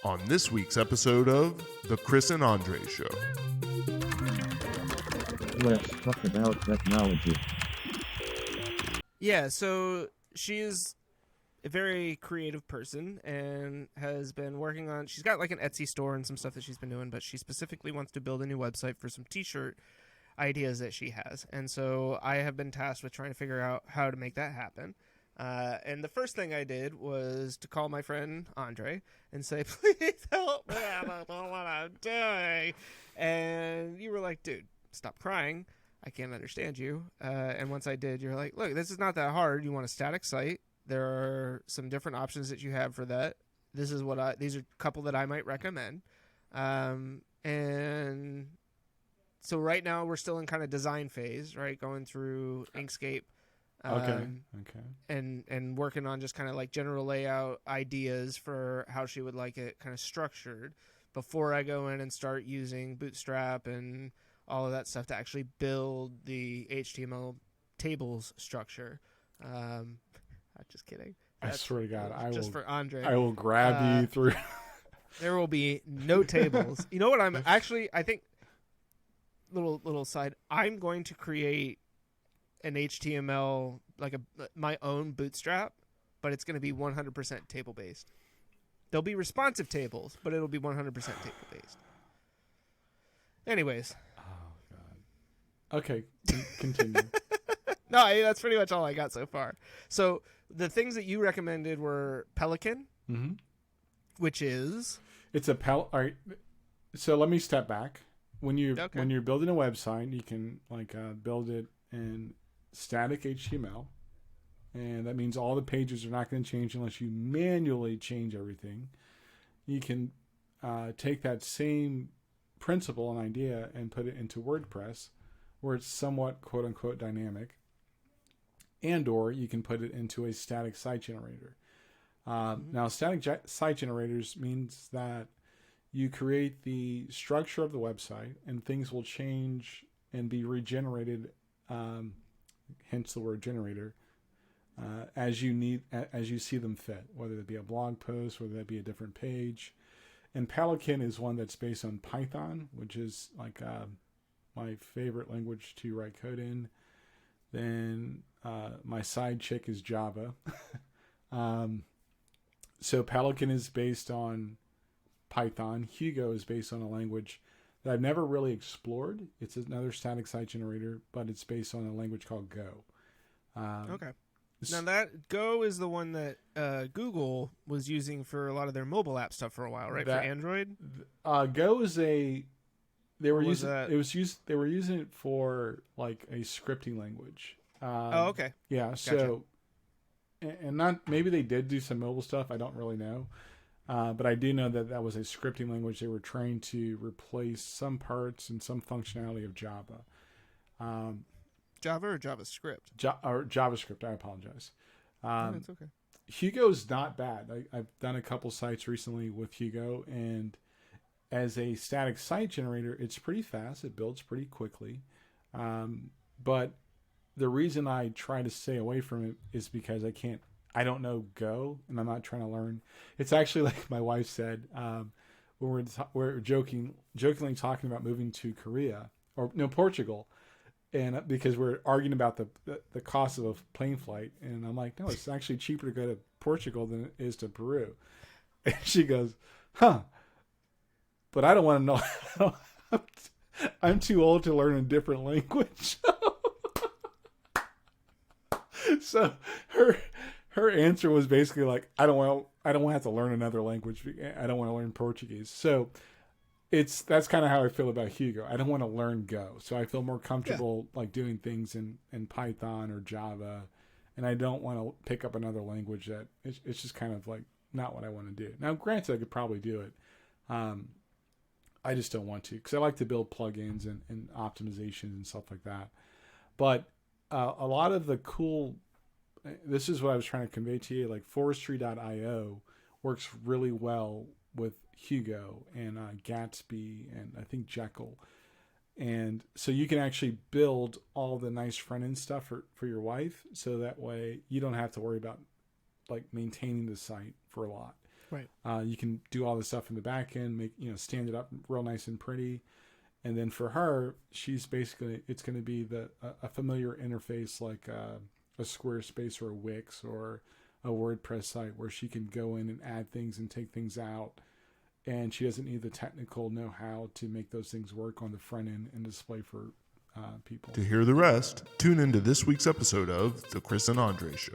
on this week's episode of The Chris and Andre Show. Let's talk about technology. Yeah, so she is a very creative person and has been working on, she's got like an Etsy store and some stuff that she's been doing, but she specifically wants to build a new website for some t-shirt ideas that she has. And so I have been tasked with trying to figure out how to make that happen. And the first thing I did was to call my friend Andre and say, please help me, I don't know what I'm doing. And you were like, dude, stop crying. I can't understand you. And once I did, you're like, look, this is not that hard. You want a static site. There are some different options that you have for that. These are a couple that I might recommend. And so right now we're still in kind of design phase, right? Going through Inkscape. Okay. And working on just kind of like general layout ideas for how she would like it kind of structured before I go in and start using Bootstrap and all of that stuff to actually build the HTML tables structure. I'm just kidding. I swear to God, just for Andre. I will grab you through. There will be no tables. You know what? I think little side. I'm going to create an HTML my own Bootstrap, but it's going to be 100% table based. There'll be responsive tables, but it'll be 100% table based. Anyways. Oh God. Okay, continue. No, that's pretty much all I got so far. So the things that you recommended were Pelican, which is it's a All right. So let me step back. When you're building a website, you can build it in static HTML, and that means all the pages are not going to change unless you manually change everything. You can take that same principle and idea and put it into WordPress, where it's somewhat quote unquote dynamic, and or you can put it into a static site generator. Now, static site generators means that you create the structure of the website, and things will change and be regenerated. Hence the word generator, as you see them fit, whether it be a blog post, whether that be a different page. And Pelican is one that's based on Python, which is my favorite language to write code in. Then my side chick is Java. So Pelican is based on Python. Hugo is based on a language that I've never really explored. It's another static site generator, but it's based on a language called Go. Okay. Now that Go is the one that Google was using for a lot of their mobile app stuff for a while, right? For Android. Go is they were using it for like a scripting language. Okay. Yeah. Gotcha. So, and not maybe they did do some mobile stuff. I don't really know. But I do know that was a scripting language. They were trying to replace some parts and some functionality of Java. Java or JavaScript? Or JavaScript, I apologize. That's okay. Hugo's not bad. I've done a couple sites recently with Hugo, and as a static site generator, it's pretty fast. It builds pretty quickly. But the reason I try to stay away from it is because I don't know Go, and I'm not trying to learn. It's actually like my wife said, when we're jokingly talking about moving to Portugal, and because we're arguing about the cost of a plane flight, and I'm like, no, it's actually cheaper to go to Portugal than it is to Peru. And she goes, huh? But I don't want to know. I'm too old to learn a different language. So her answer was basically like, I don't want to have to learn another language. I don't want to learn Portuguese. So that's kind of how I feel about Hugo. I don't want to learn Go. So I feel more comfortable like doing things in Python or Java, and I don't want to pick up another language that it's just kind of like not what I want to do. Now, granted, I could probably do it. I just don't want to, because I like to build plugins and optimizations and stuff like that. But a lot of the cool, this is what I was trying to convey to you, like forestry.io works really well with Hugo and Gatsby and I think Jekyll. And so you can actually build all the nice front end stuff for your wife, so that way you don't have to worry about like maintaining the site for a lot. Right. You can do all the stuff in the back end, stand it up real nice and pretty. And then for her, she's basically, it's going to be a familiar interface like a SquareSpace or a Wix or a WordPress site where she can go in and add things and take things out. And she doesn't need the technical know-how to make those things work on the front end and display for people. To hear the rest, tune into this week's episode of The Chris and Andre Show.